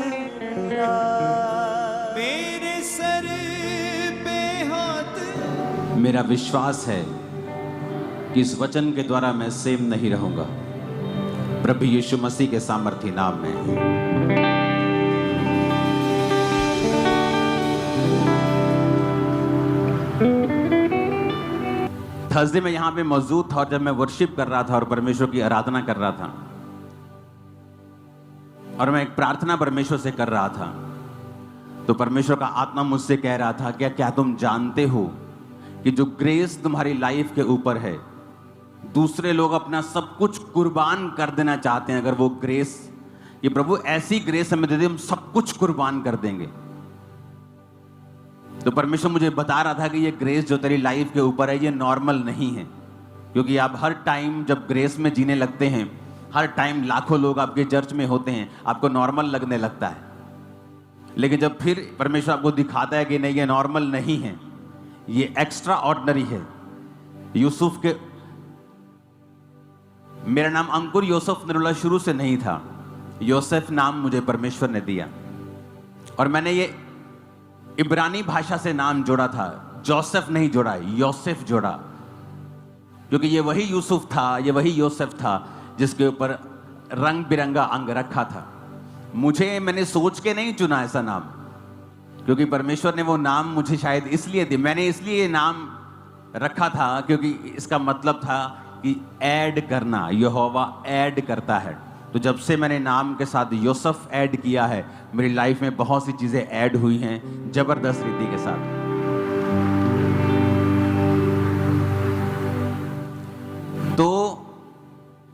तेरा, मेरे सर पे हाथ। मेरा विश्वास है कि इस वचन के द्वारा मैं सेम नहीं रहूंगा, प्रभु यीशु मसीह के सामर्थी नाम में। थर्सडे में यहां पे मौजूद था और जब मैं वर्शिप कर रहा था और परमेश्वर की आराधना कर रहा था और मैं एक प्रार्थना परमेश्वर से कर रहा था, तो परमेश्वर का आत्मा मुझसे कह रहा था क्या तुम जानते हो कि जो ग्रेस तुम्हारी लाइफ के ऊपर है, दूसरे लोग अपना सब कुछ कुर्बान कर देना चाहते हैं। अगर वो ग्रेस, ये प्रभु ऐसी ग्रेस हमें दे दे, हम सब कुछ कुर्बान कर देंगे। तो परमेश्वर मुझे बता रहा था कि ये ग्रेस जो तेरी लाइफ के ऊपर है, ये नॉर्मल नहीं है, क्योंकि आप हर टाइम जब ग्रेस में जीने लगते हैं, हर टाइम लाखों लोग आपके चर्च में होते हैं, आपको नॉर्मल लगने लगता है। लेकिन जब फिर परमेश्वर आपको दिखाता है कि नहीं, ये नॉर्मल नहीं है, ये एक्स्ट्रा ऑर्डिनरी है। यूसुफ के, मेरा नाम अंकुर यूसुफ नरुला शुरू से नहीं था, योसेफ नाम मुझे परमेश्वर ने दिया और मैंने ये इब्रानी भाषा से नाम जोड़ा था, जोसेफ नहीं जोड़ा, योसेफ जोड़ा, क्योंकि ये वही यूसुफ था, ये वही योसेफ था जिसके ऊपर रंग बिरंगा अंग रखा था। मैंने सोच के नहीं चुना ऐसा नाम, क्योंकि परमेश्वर ने वो नाम मुझे शायद इसलिए दिया, मैंने इसलिए ये नाम रखा था क्योंकि इसका मतलब था कि ऐड करना, यहोवा ऐड करता है। तो जब से मैंने नाम के साथ यूसुफ ऐड किया है, मेरी लाइफ में बहुत सी चीजें ऐड हुई हैं जबरदस्त रीति के साथ।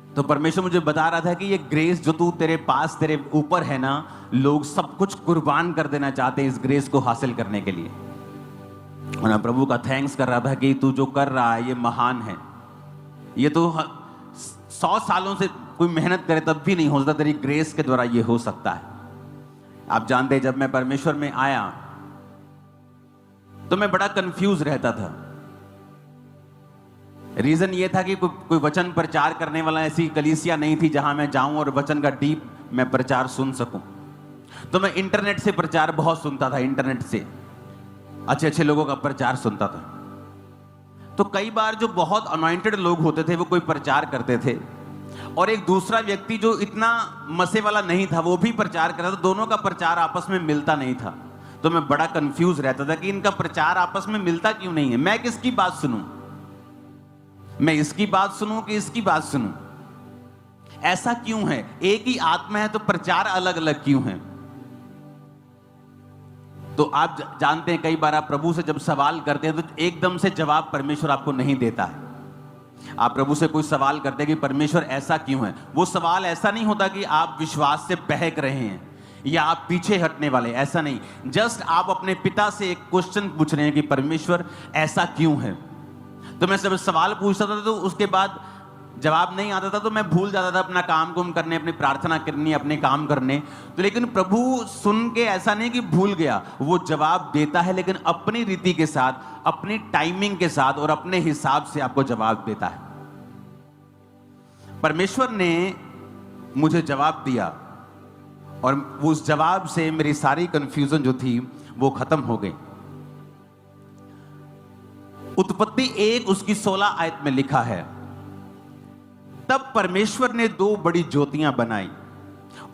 तो परमेश्वर मुझे बता रहा था कि ये ग्रेस जो तू तेरे पास, तेरे ऊपर है ना, लोग सब कुछ कुर्बान कर देना चाहते हैं इस ग्रेस को हासिल करने के लिए। और मैं प्रभु का थैंक्स कर रहा था कि तू जो कर रहा है ये महान है। ये तो 100 सालों से कोई मेहनत करे तब भी नहीं हो सकता, तेरी ग्रेस के द्वारा ये हो सकता है। आप जानते हैं, जब मैं परमेश्वर में आया तो मैं बड़ा कंफ्यूज रहता था। रीजन ये था कि कोई वचन प्रचार करने वाला ऐसी कलीसिया नहीं थी जहां मैं जाऊं और वचन का डीप मैं प्रचार सुन सकूं। तो मैं इंटरनेट से प्रचार बहुत सुनता था, इंटरनेट से अच्छे अच्छे लोगों का प्रचार सुनता था। तो कई बार जो बहुत अनॉइंटेड लोग होते थे वो कोई प्रचार करते थे और एक दूसरा व्यक्ति जो इतना मसे वाला नहीं था वो भी प्रचार करता था, दोनों का प्रचार आपस में मिलता नहीं था। तो मैं बड़ा कंफ्यूज रहता था कि इनका प्रचार आपस में मिलता क्यों नहीं है, मैं किसकी बात सुनूं, मैं इसकी बात सुनूं कि इसकी बात सुनूं, ऐसा क्यों है? एक ही आत्मा है तो प्रचार अलग अलग क्यों है? तो आप जानते हैं कई बार आप प्रभु से जब सवाल करते हैं तो एकदम से जवाब परमेश्वर आपको नहीं देता है। आप प्रभु से कोई सवाल करते हैं कि परमेश्वर ऐसा क्यों है, वो सवाल ऐसा नहीं होता कि आप विश्वास से बहक रहे हैं या आप पीछे हटने वाले, ऐसा नहीं। जस्ट आप अपने पिता से एक क्वेश्चन पूछ रहे हैं कि परमेश्वर ऐसा क्यों है। तो मैं जब सवाल पूछता था तो उसके बाद जवाब नहीं आता था तो मैं भूल जाता था अपना काम कुम करने, अपनी प्रार्थना करनी, अपने काम करने। तो लेकिन प्रभु सुन के ऐसा नहीं कि भूल गया, वो जवाब देता है, लेकिन अपनी रीति के साथ, अपनी टाइमिंग के साथ और अपने हिसाब से आपको जवाब देता है। परमेश्वर ने मुझे जवाब दिया और उस जवाब से मेरी सारी कंफ्यूजन जो थी वो खत्म हो गई। उत्पत्ति 1 उसकी 16 आयत में लिखा है, तब परमेश्वर ने 2 बड़ी ज्योतियां बनाई,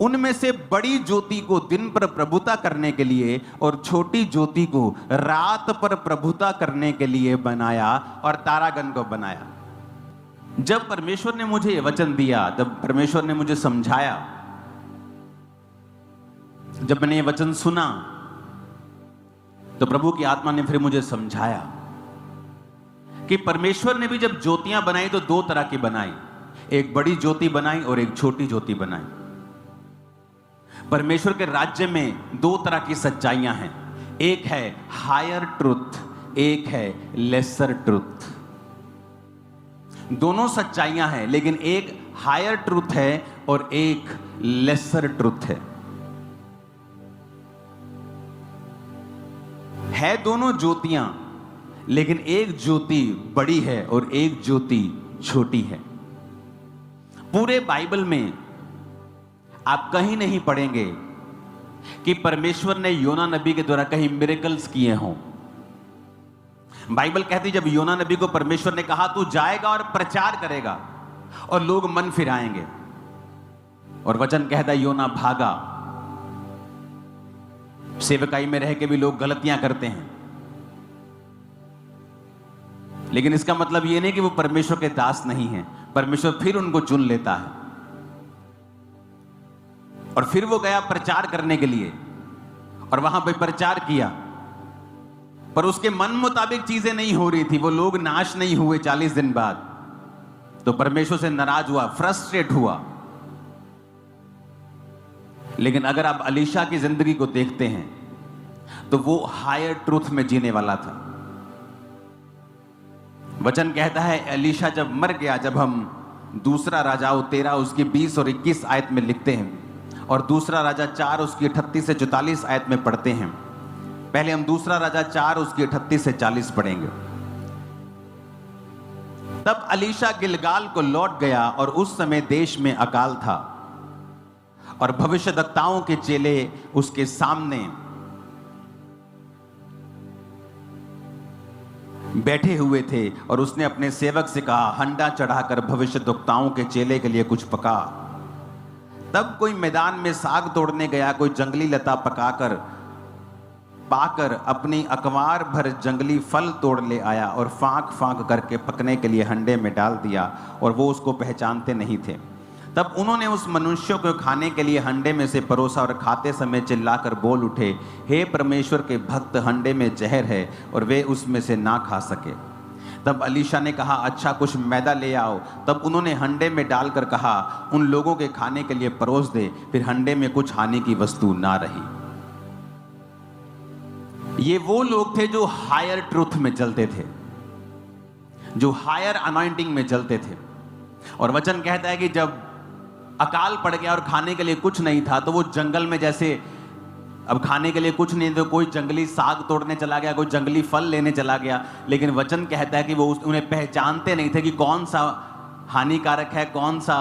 उनमें से बड़ी ज्योति को दिन पर प्रभुता करने के लिए और छोटी ज्योति को रात पर प्रभुता करने के लिए बनाया और तारागण को बनाया। जब परमेश्वर ने मुझे वचन दिया, जब परमेश्वर ने मुझे समझाया, जब मैंने ये वचन सुना तो प्रभु की आत्मा ने फिर मुझे समझाया कि परमेश्वर ने भी जब ज्योतियां बनाई तो 2 तरह की बनाई, एक बड़ी ज्योति बनाई और एक छोटी ज्योति बनाई। परमेश्वर के राज्य में 2 तरह की सच्चाइयां हैं, एक है हायर ट्रुथ, एक है लेसर ट्रुथ। दोनों सच्चाइयां हैं, लेकिन एक हायर ट्रुथ है और एक लेसर ट्रुथ है दोनों ज्योतियां, लेकिन एक ज्योति बड़ी है और एक ज्योति छोटी है। पूरे बाइबल में आप कहीं नहीं पढ़ेंगे कि परमेश्वर ने योना नबी के द्वारा कहीं मिरेकल्स किए हों। बाइबल कहती जब योना नबी को परमेश्वर ने कहा तू जाएगा और प्रचार करेगा और लोग मन फिराएंगे, और वचन कहता योना भागा। सेवकाई में रह के भी लोग गलतियां करते हैं, लेकिन इसका मतलब यह नहीं कि वो परमेश्वर के दास नहीं हैं। परमेश्वर फिर उनको चुन लेता है, और फिर वो गया प्रचार करने के लिए और वहां पे प्रचार किया, पर उसके मन मुताबिक चीजें नहीं हो रही थी। वो लोग नाश नहीं हुए 40 दिन बाद, तो परमेश्वर से नाराज हुआ, फ्रस्ट्रेट हुआ। लेकिन अगर आप अलीशा की जिंदगी को देखते हैं तो वो हायर ट्रूथ में जीने वाला था। वचन कहता है अलीशा जब मर गया, जब हम दूसरा राजा 13 उसकी 20 और 21 आयत में लिखते हैं और दूसरा राजा 4 उसकी 38 से 44 आयत में पढ़ते हैं। पहले हम दूसरा राजा 4 उसकी 38 से 40 पढ़ेंगे। तब अलीशा गिलगाल को लौट गया और उस समय देश में अकाल था और भविष्यद्वक्ताओं के चेले उसके सामने बैठे हुए थे और उसने अपने सेवक से कहा हंडा चढ़ाकर भविष्यद्वक्ताओं के चेले के लिए कुछ पका। तब कोई मैदान में साग तोड़ने गया, कोई जंगली लता पाकर अपनी अकवार भर जंगली फल तोड़ ले आया और फांक फांक करके पकने के लिए हंडे में डाल दिया, और वो उसको पहचानते नहीं थे। तब उन्होंने उस मनुष्य को खाने के लिए हंडे में से परोसा और खाते समय चिल्लाकर बोल उठे, हे परमेश्वर के भक्त, हंडे में जहर है, और वे उसमें से ना खा सके। तब अलीशा ने कहा अच्छा कुछ मैदा ले आओ। तब उन्होंने हंडे में डालकर कहा उन लोगों के खाने के लिए परोस दे। फिर हंडे में कुछ हानि की वस्तु ना रही। ये वो लोग थे जो हायर ट्रूथ में चलते थे, जो हायर अनॉइंटिंग में चलते थे। और वचन कहता है कि जब अकाल पड़ गया और खाने के लिए कुछ नहीं था, तो वो जंगल में जैसे अब खाने के लिए कुछ नहीं, तो कोई जंगली साग तोड़ने चला गया, कोई जंगली फल लेने चला गया। लेकिन वचन कहता है कि वो उन्हें पहचानते नहीं थे कि कौन सा हानिकारक है, कौन सा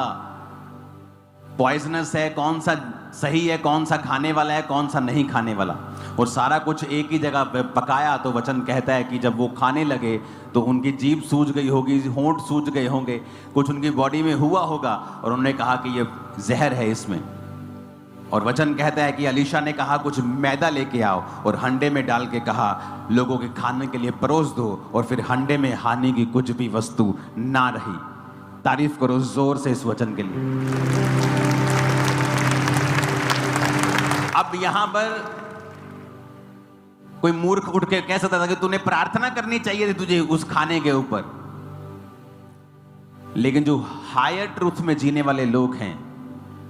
पॉइजनस है, कौन सा सही है, कौन सा खाने वाला है, कौन सा नहीं खाने वाला। और सारा कुछ एक ही जगह पकाया। तो वचन कहता है कि जब वो खाने लगे तो उनकी जीभ सूज गई होगी, होंठ सूज गए होंगे, कुछ उनकी बॉडी में हुआ होगा, और उन्होंने कहा कि ये जहर है इसमें। और वचन कहता है कि अलीशा ने कहा कुछ मैदा लेके आओ, और हंडे में डाल के कहा लोगों के खाने के लिए परोस दो, और फिर हंडे में हानि की कुछ भी वस्तु ना रही। तारीफ करो जोर से इस वचन के लिए। अब यहां पर कोई मूर्ख उठ के कह सकता था कि तूने प्रार्थना करनी चाहिए थी तुझे उस खाने के ऊपर। लेकिन जो हायर ट्रूथ में जीने वाले लोग हैं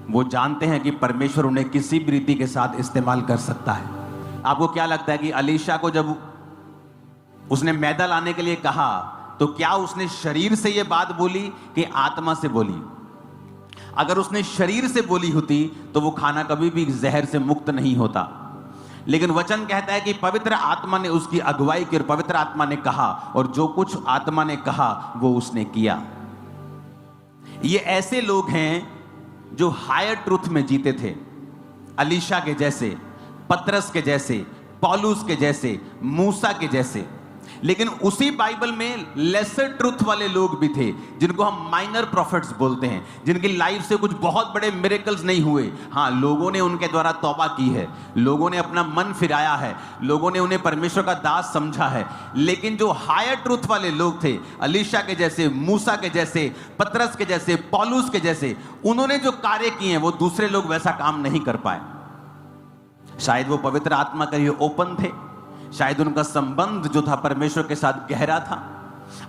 वो जानते हैं कि परमेश्वर उन्हें किसी भी रीति के साथ इस्तेमाल कर सकता है। आपको क्या लगता है कि अलीशा को जब उसने मैदा लाने के लिए कहा तो क्या उसने शरीर से यह बात बोली कि आत्मा से बोली? अगर उसने शरीर से बोली होती तो वो खाना कभी भी जहर से मुक्त नहीं होता। लेकिन वचन कहता है कि पवित्र आत्मा ने उसकी अगुवाई की और पवित्र आत्मा ने कहा, और जो कुछ आत्मा ने कहा वो उसने किया। ये ऐसे लोग हैं जो हायर ट्रूथ में जीते थे, अलीशा के जैसे, पतरस के जैसे, पौलुस के जैसे, मूसा के जैसे। लेकिन उसी बाइबल में लेसर ट्रूथ वाले लोग भी थे जिनको हम माइनर प्रॉफिट्स बोलते हैं, जिनकी लाइफ से कुछ बहुत बड़े मिरेकल्स नहीं हुए। हाँ, लोगों ने उनके द्वारा तौबा की है, लोगों ने अपना मन फिराया है, लोगों ने उन्हें परमेश्वर का दास समझा है। लेकिन जो हायर ट्रूथ वाले लोग थे, अलीशा के जैसे, मूसा के जैसे, पतरस के जैसे, पौलुस के जैसे, उन्होंने जो कार्य किए वो दूसरे लोग वैसा काम नहीं कर पाए। शायद वो पवित्र आत्मा के लिए ओपन थे, शायद उनका संबंध जो था परमेश्वर के साथ गहरा था।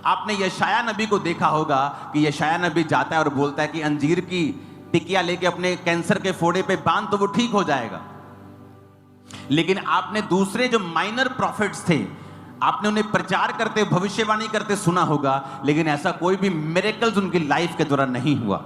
आपने यशाया नबी को देखा होगा कि यशाया नबी जाता है और बोलता है कि अंजीर की टिकिया लेके अपने कैंसर के फोड़े पे बांध तो वो ठीक हो जाएगा। लेकिन आपने दूसरे जो माइनर प्रॉफिट्स थे, आपने उन्हें प्रचार करते, भविष्यवाणी करते सुना होगा, लेकिन ऐसा कोई भी मिरेकल्स उनकी लाइफ के दौरान नहीं हुआ।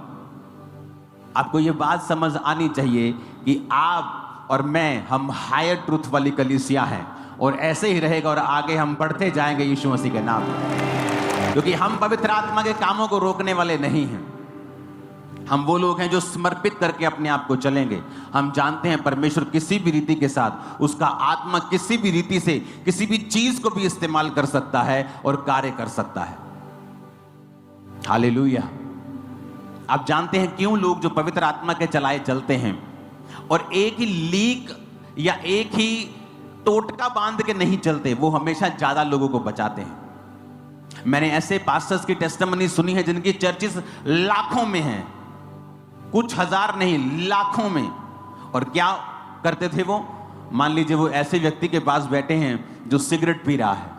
आपको यह बात समझ आनी चाहिए कि आप और मैं, हम हायर ट्रूथ वाली कलीसिया हैं, और ऐसे ही रहेगा और आगे हम बढ़ते जाएंगे यीशु मसीह के नाम में, क्योंकि हम पवित्र आत्मा के कामों को रोकने वाले नहीं हैं। हम वो लोग हैं जो समर्पित करके अपने आप को चलेंगे। हम जानते हैं परमेश्वर किसी भी रीति के साथ, उसका आत्मा किसी भी रीति से किसी भी चीज को भी इस्तेमाल कर सकता है और कार्य कर सकता है। हालेलुया। आप जानते हैं क्यों लोग जो पवित्र आत्मा के चलाए चलते हैं और एक ही लीक या एक ही टोटका बांध के नहीं चलते, वो हमेशा ज्यादा लोगों को बचाते हैं। मैंने ऐसे पास्टर्स की टेस्टिमनी सुनी है जिनकी चर्चेस लाखों में हैं, कुछ हजार नहीं, लाखों में। और क्या करते थे वो? मान लीजिए वो ऐसे व्यक्ति के पास बैठे हैं जो सिगरेट पी रहा है।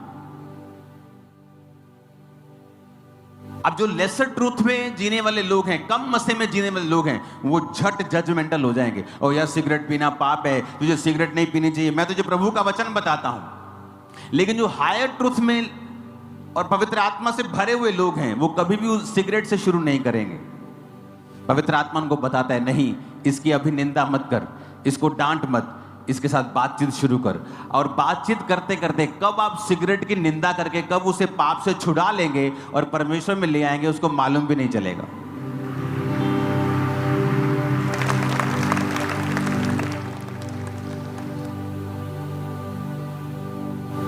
अब जो लेसर ट्रूथ में जीने वाले लोग हैं, कम मसे में जीने वाले लोग हैं, वो झट जजमेंटल हो जाएंगे। और यार सिगरेट पीना पाप है, तुझे सिगरेट नहीं पीनी चाहिए, मैं तुझे प्रभु का वचन बताता हूं। लेकिन जो हायर ट्रूथ में और पवित्र आत्मा से भरे हुए लोग हैं, वो कभी भी उस सिगरेट से शुरू नहीं करेंगे। पवित्र आत्मा उनको बताता है, नहीं, इसकी अभी निंदा मत कर, इसको डांट मत, इसके साथ बातचीत शुरू कर। और बातचीत करते करते कब आप सिगरेट की निंदा करके कब उसे पाप से छुड़ा लेंगे और परमेश्वर में ले आएंगे, उसको मालूम भी नहीं चलेगा।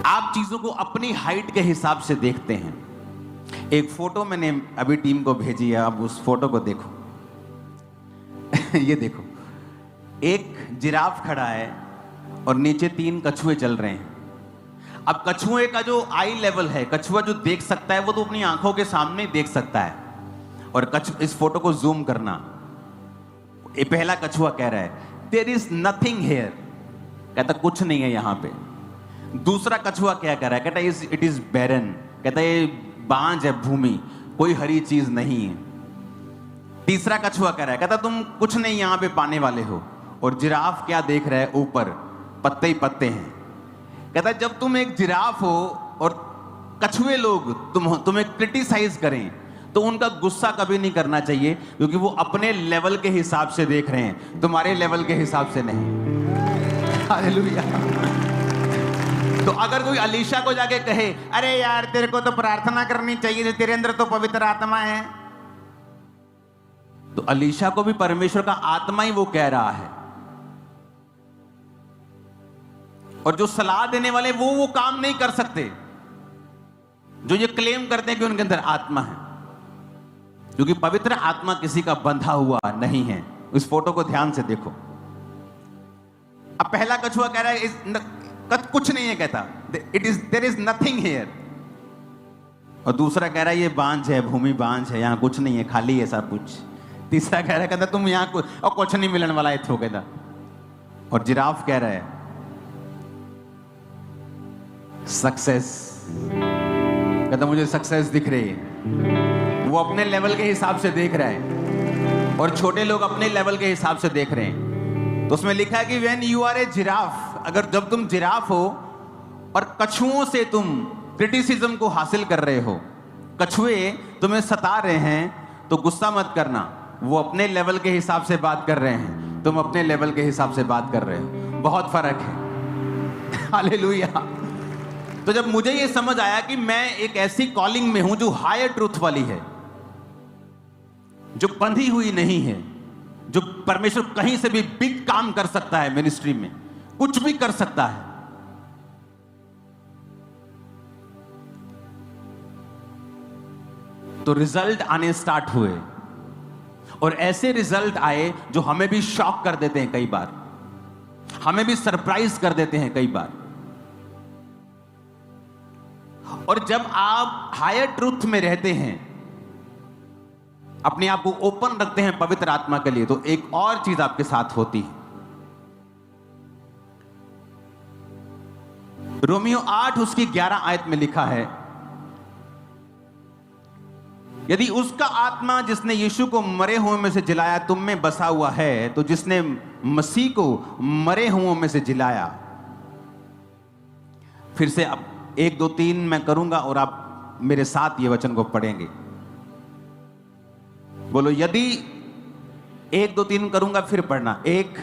आप चीजों को अपनी हाइट के हिसाब से देखते हैं। एक फोटो मैंने अभी टीम को भेजी है, आप उस फोटो को देखो। ये देखो, एक जिराफ खड़ा है और नीचे 3 कछुए चल रहे हैं। अब कछुए का जो आई लेवल है, कछुआ जो देख सकता है वो तो अपनी आंखों के सामने देख सकता है। और इस फोटो को जूम करना, ये पहला कछुआ कह रहा है देयर इज नथिंग हियर, कहता कुछ नहीं है यहां पे। दूसरा कछुआ क्या कह रहा है? कहता इट इज बैरन, कहता ये बांझ है भूमि, कोई हरी चीज नहीं है। तीसरा कछुआ कह रहा है, कहता तुम कुछ नहीं यहां पे पाने वाले हो। और जिराफ क्या देख रहा है? ऊपर पत्ते ही पत्ते हैं। कहता जब तुम एक जिराफ हो और कछुए लोग तुम्हें क्रिटिसाइज करें तो उनका गुस्सा कभी नहीं करना चाहिए, क्योंकि वो अपने लेवल के हिसाब से देख रहे हैं, तुम्हारे लेवल के हिसाब से नहीं। हालेलुया। तो अगर कोई अलीशा को जाके कहे, अरे यार तेरे को तो प्रार्थना करनी चाहिए, तेरे अंदर तो पवित्र आत्मा है, तो अलीशा को भी परमेश्वर का आत्मा ही वो कह रहा है। और जो सलाह देने वाले वो काम नहीं कर सकते जो ये क्लेम करते हैं कि उनके अंदर आत्मा है, क्योंकि पवित्र आत्मा किसी का बंधा हुआ नहीं है। इस फोटो को ध्यान से देखो। अब पहला कछुआ कह रहा है कुछ नहीं है, कहता देयर इज नथिंग हियर। और दूसरा कह रहा है ये बांझ है, भूमि बांझ है, यहां कुछ नहीं है, खाली है सब कुछ। तीसरा कह रहा है, कहता तुम यहां और कुछ नहीं मिलने वाला है, थ्रो कहता। और जिराफ कह रहा है सक्सेस, कहता मुझे सक्सेस दिख रही है। वो अपने लेवल के हिसाब से देख रहा है और छोटे लोग अपने लेवल के हिसाब से देख रहे हैं। तो उसमें लिखा है कि when you are a giraffe, अगर जब तुम जिराफ हो और कछुओं से तुम क्रिटिसिज्म को हासिल कर रहे हो, कछुए तुम्हें सता रहे हैं, तो गुस्सा मत करना। वो अपने लेवल के हिसाब से बात कर रहे हैं, तुम अपने लेवल के हिसाब से बात कर रहे हो, बहुत फर्क है। हालेलुया। तो जब मुझे ये समझ आया कि मैं एक ऐसी कॉलिंग में हूं जो हायर ट्रूथ वाली है, जो बंधी हुई नहीं है, जो परमेश्वर कहीं से भी बिग काम कर सकता है, मिनिस्ट्री में कुछ भी कर सकता है, तो रिजल्ट आने स्टार्ट हुए। और ऐसे रिजल्ट आए जो हमें भी शॉक कर देते हैं, कई बार हमें भी सरप्राइज कर देते हैं कई बार। और जब आप हायर ट्रूथ में रहते हैं, अपने आप को ओपन रखते हैं पवित्र आत्मा के लिए, तो एक और चीज आपके साथ होती है। रोमियो 8 उसकी 11 आयत में लिखा है, यदि उसका आत्मा जिसने यीशु को मरे हुए में से जिलाया तुम में बसा हुआ है, तो जिसने मसीह को मरे हुओं में से जिलाया। फिर से अब 1 2 3 मैं करूंगा और आप मेरे साथ ये वचन को पढ़ेंगे। बोलो यदि 1 2 3 करूंगा, फिर पढ़ना 1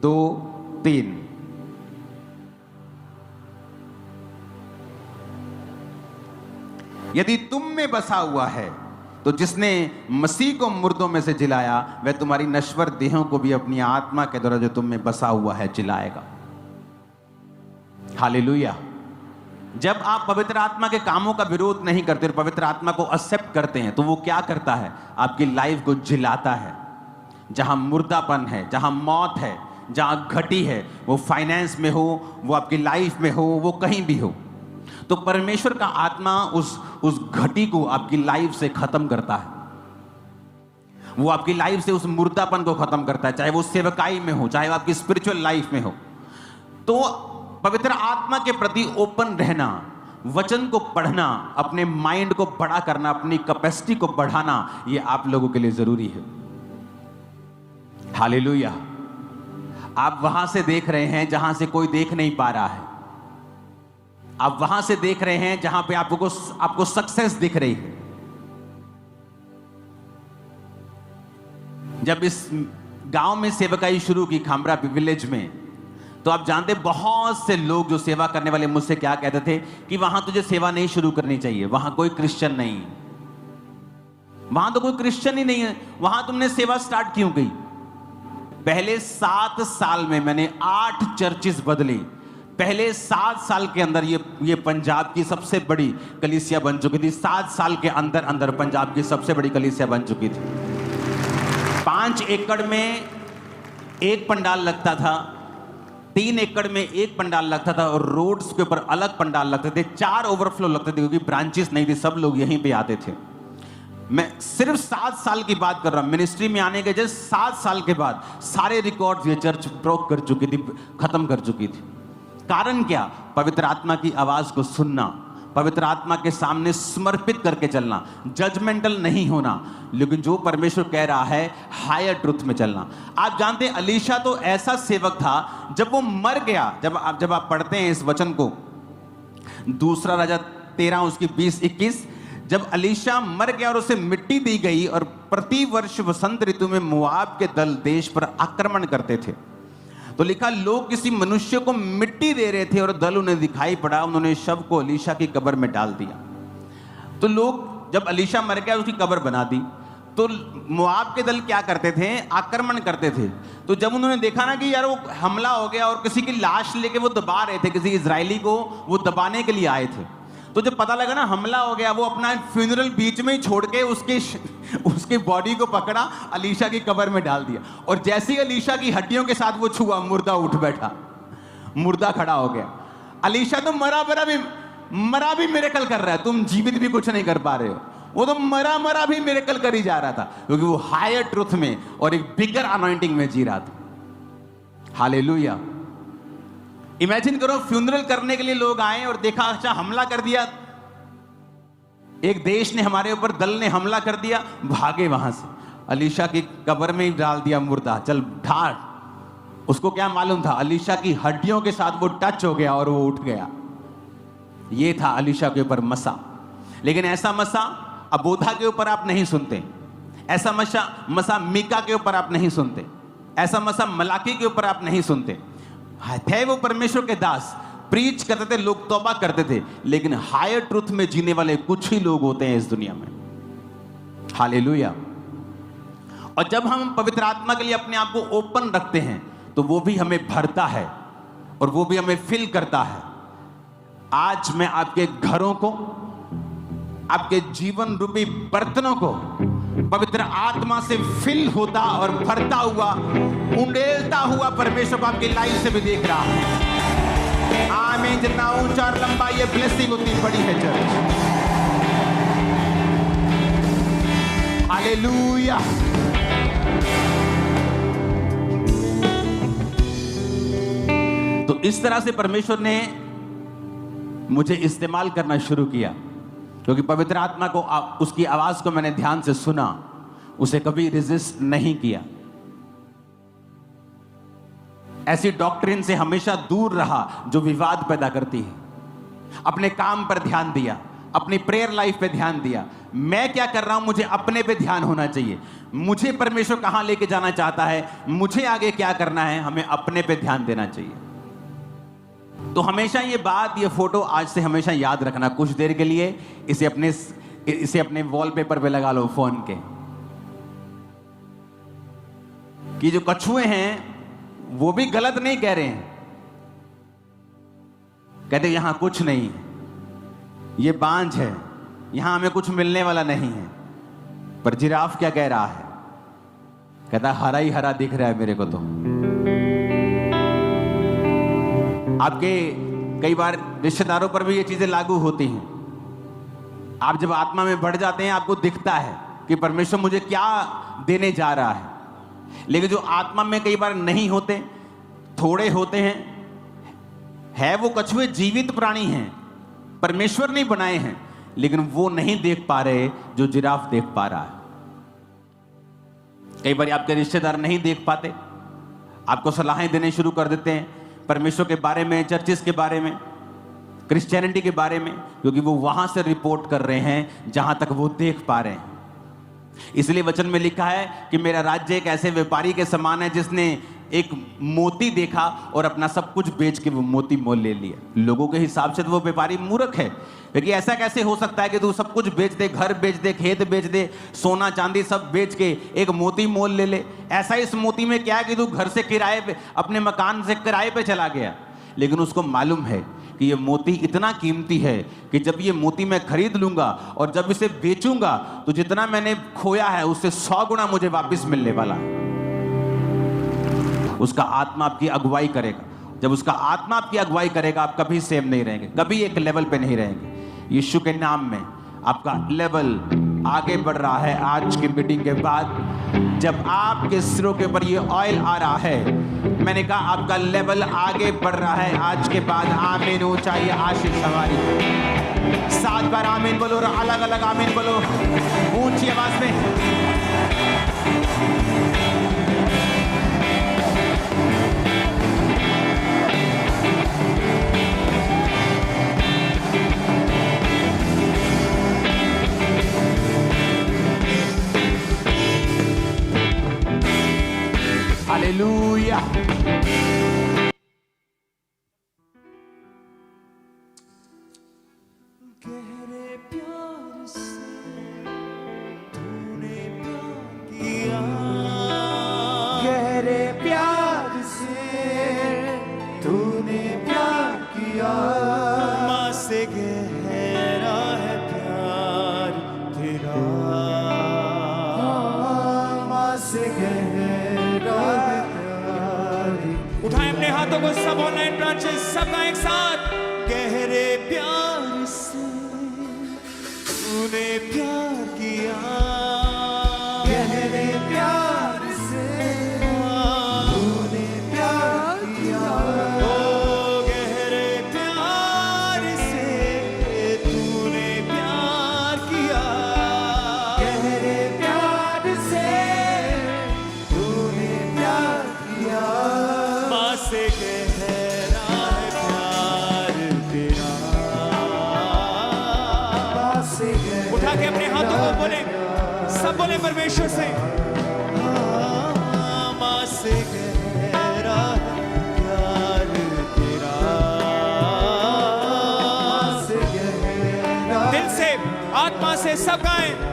2 3। यदि तुम में बसा हुआ है तो जिसने मसीह को मुर्दों में से जिलाया वह तुम्हारी नश्वर देहों को भी अपनी आत्मा के द्वारा जो तुम में बसा हुआ है जिलाएगा। हालेलुया। जब आप पवित्र आत्मा के कामों का विरोध नहीं करते और पवित्र आत्मा को एक्सेप्ट करते हैं तो वो क्या करता है? आपकी लाइफ को जिलाता है। जहां मुर्दापन है, जहां मौत है, जहां घटी है, वो फाइनेंस में हो, वो आपकी लाइफ में हो, वो कहीं भी हो, तो परमेश्वर का आत्मा उस घटी को आपकी लाइफ से खत्म करता है। वो आपकी लाइफ से उस मुर्दापन को खत्म करता है, चाहे वो सेवकाई में हो, चाहे वो आपकी स्पिरिचुअल लाइफ में हो। तो पवित्र आत्मा के प्रति ओपन रहना, वचन को पढ़ना, अपने माइंड को बड़ा करना, अपनी कैपेसिटी को बढ़ाना, ये आप लोगों के लिए जरूरी है। हालेलुया। आप वहां से देख रहे हैं जहां से कोई देख नहीं पा रहा है। आप वहां से देख रहे हैं जहां पे आपको सक्सेस दिख रही है। जब इस गांव में सेवकाई शुरू की, खामरा विलेज में, तो आप जानते बहुत से लोग जो सेवा करने वाले मुझसे क्या कहते थे कि वहां तुझे सेवा नहीं शुरू करनी चाहिए, वहां कोई क्रिश्चियन नहीं, वहां तो कोई क्रिश्चियन ही नहीं है, वहां तुमने सेवा स्टार्ट क्यों की? पहले 7 साल में मैंने 8 चर्चेस बदली। पहले 7 साल के अंदर ये पंजाब की सबसे बड़ी कलीसिया बन चुकी थी। 7 साल के अंदर अंदर पंजाब की सबसे बड़ी कलीसिया बन चुकी थी। 5 एकड़ में एक पंडाल लगता था, 3 एकड़ में एक पंडाल लगता था और रोड्स के ऊपर अलग पंडाल लगते थे। 4 ओवरफ्लो लगते थे क्योंकि ब्रांचेस नहीं थी, सब लोग यहीं पे आते थे। मैं सिर्फ 7 साल की बात कर रहा हूं। मिनिस्ट्री में आने के जस्ट 7 साल के बाद सारे रिकॉर्ड्स ये चर्च ब्रोक कर चुकी थी, खत्म कर चुकी थी। कारण क्या? पवित्र आत्मा की आवाज को सुनना, पवित्र आत्मा के सामने समर्पित करके चलना, जजमेंटल नहीं होना, लेकिन जो परमेश्वर कह रहा है हायर ट्रुथ में चलना। आप जानते हैं अलीशा तो ऐसा सेवक था, जब वो मर गया, जब आप पढ़ते हैं इस वचन को, 2 राजा 13 उसकी 20-21, जब अलीशा मर गया और उसे मिट्टी दी गई और प्रति वर्ष वसंत ऋतु में मोआब के दल देश पर आक्रमण करते थे, तो लिखा लोग किसी मनुष्य को मिट्टी दे रहे थे और दल उन्हें दिखाई पड़ा, उन्होंने शव को अलीशा की कब्र में डाल दिया। तो लोग जब अलीशा मर गया उसकी कब्र बना दी, तो मोआब के दल क्या करते थे? आक्रमण करते थे। तो जब उन्होंने देखा ना कि यार वो हमला हो गया और किसी की लाश लेके वो दबा रहे थे, किसी इजरायली को वो दबाने के लिए आए थे, तो जब पता लगा ना हमला हो गया, वो अपना फ्यूनरल बीच में ही छोड़ के उसके बॉडी को पकड़ा, अलीशा की कब्र में डाल दिया। और जैसे ही अलीशा की हड्डियों के साथ वो छुआ, मुर्दा उठ बैठा, मुर्दा खड़ा हो गया। अलीशा तो मरा भी मिरेकल कर रहा है, तुम जीवित भी कुछ नहीं कर पा रहे हो। वो तो मरा भी मिरेकल कर ही जा रहा था, क्योंकि वो हायर ट्रुथ में और एक बिगर अनॉइंटिंग में जी रहा था। हालेलुया। इमेजिन करो, फ्यूनरल करने के लिए लोग आए और देखा अच्छा हमला कर दिया, एक देश ने हमारे ऊपर, दल ने हमला कर दिया, भागे वहां से, अलीशा की कब्र में ही डाल दिया मुर्दा, चल ढाट। उसको क्या मालूम था? अलीशा की हड्डियों के साथ वो टच हो गया और वो उठ गया। ये था अलीशा के ऊपर मसा। लेकिन ऐसा मसा अबोधा के ऊपर आप नहीं सुनते, ऐसा मसा मीका के ऊपर आप नहीं सुनते, ऐसा मसा मलाकी के ऊपर आप नहीं सुनते। थे वो परमेश्वर के दास, प्रीच करते थे, लोग तौबा करते थे, लेकिन हायर ट्रुथ में जीने वाले कुछ ही लोग होते हैं इस दुनिया में। हालेलुया। और जब हम पवित्र आत्मा के लिए अपने आप को ओपन रखते हैं तो वो भी हमें भरता है और वो भी हमें फिल करता है। आज मैं आपके घरों को, आपके जीवन रूपी बर्तनों को पवित्र आत्मा से फिल होता और भरता हुआ, उंडेलता हुआ परमेश्वर को आपकी लाइफ से भी देख रहा है। आमीन। जितना ऊंचा और लंबा ये ब्लेसिंग उतनी बड़ी है चर्च। हालेलुया। तो इस तरह से परमेश्वर ने मुझे इस्तेमाल करना शुरू किया, क्योंकि पवित्र आत्मा को, उसकी आवाज को मैंने ध्यान से सुना, उसे कभी रेजिस्ट नहीं किया, ऐसी डॉक्ट्रिन से हमेशा दूर रहा जो विवाद पैदा करती है। अपने काम पर ध्यान दिया, अपनी प्रेयर लाइफ पे ध्यान दिया। मैं क्या कर रहा हूं, मुझे अपने पे ध्यान होना चाहिए। मुझे परमेश्वर कहां लेके जाना चाहता है, मुझे आगे क्या करना है, हमें अपने पे ध्यान देना चाहिए। तो हमेशा ये बात, ये फोटो आज से हमेशा याद रखना। कुछ देर के लिए इसे अपने इसे अपने वॉलपेपर पे लगा लो फोन के, कि जो कछुए हैं वो भी गलत नहीं कह रहे हैं। कहते यहां कुछ नहीं है, ये बांझ है, यहां हमें कुछ मिलने वाला नहीं है। पर जिराफ क्या कह रहा है? कहता हरा ही हरा दिख रहा है मेरे को तो। आपके कई बार रिश्तेदारों पर भी ये चीजें लागू होती हैं। आप जब आत्मा में बढ़ जाते हैं, आपको दिखता है कि परमेश्वर मुझे क्या देने जा रहा है। लेकिन जो आत्मा में कई बार नहीं होते, थोड़े होते हैं, है वो कछुए जीवित प्राणी हैं, परमेश्वर नहीं बनाए हैं, लेकिन वो नहीं देख पा रहे जो जिराफ देख पा रहा है। कई बार आपके रिश्तेदार नहीं देख पाते, आपको सलाहें देने शुरू कर देते हैं परमेश्वर के बारे में, चर्चिस के बारे में, क्रिश्चियनिटी के बारे में, क्योंकि वो वहां से रिपोर्ट कर रहे हैं जहां तक वो देख पा रहे हैं। इसलिए वचन में लिखा है कि मेरा राज्य एक ऐसे व्यापारी के समान है जिसने एक मोती देखा और अपना सब कुछ बेच के वो मोती मोल ले लिया। लोगों के हिसाब से तो वो व्यापारी मूर्ख है, क्योंकि ऐसा कैसे हो सकता है कि तू सब कुछ बेच दे, घर बेच दे, खेत बेच दे, सोना चांदी सब बेच के एक मोती मोल ले ले। ऐसा इस मोती में क्या है कि तू घर से किराए पे, अपने मकान से किराए पे चला गया। लेकिन उसको मालूम है कि ये मोती इतना कीमती है कि जब ये मोती मैं खरीद लूंगा और जब इसे बेचूंगा तो जितना मैंने खोया है उससे 100 गुना मुझे वापस मिलने वाला है। उसका आत्मा आपकी अगुवाई करेगा। जब उसका आत्मा आपकी अगुवाई करेगा, आप कभी सेम नहीं रहेंगे, कभी एक लेवल पे नहीं रहेंगे। यीशु के नाम में आपका लेवल आगे बढ़ रहा है। आज की मीटिंग के बाद जब आपके सिरों के ऊपर ये ऑयल आ रहा है, मैंने कहा आपका लेवल आगे बढ़ रहा है आज के बाद। आमीन। ऊंचाई आशीष हमारी 7 बार आमीन बोलो और अलग अलग आमीन बोलो ऊंची आवाज में। हालेलुया। गहरे प्यार से तूने प्यार किया, गहरे प्यार से तूने प्यार किया। माँ से गहरा है प्यार तेरा, माँ से गहरा है प्यार। उठाएं अपने हाथों को सब ऑनलाइन ब्रांचेस सबका एक साथ। गहरे प्यार से तूने प्यार किया, गहरे प्यार से तूने प्यार किया। ओ गहरे प्यार से तूने प्यार किया, गहरे प्यार से तूने प्यार किया। माँ से गहरा है प्यार तेरा, माँ से गहरा। उठा के अपने हाथों को बोले, सब बोले परमेश्वर से। माँ से गहरा है प्यार तेरा, माँ से गहरा। दिल से आत्मा से सब गाएं।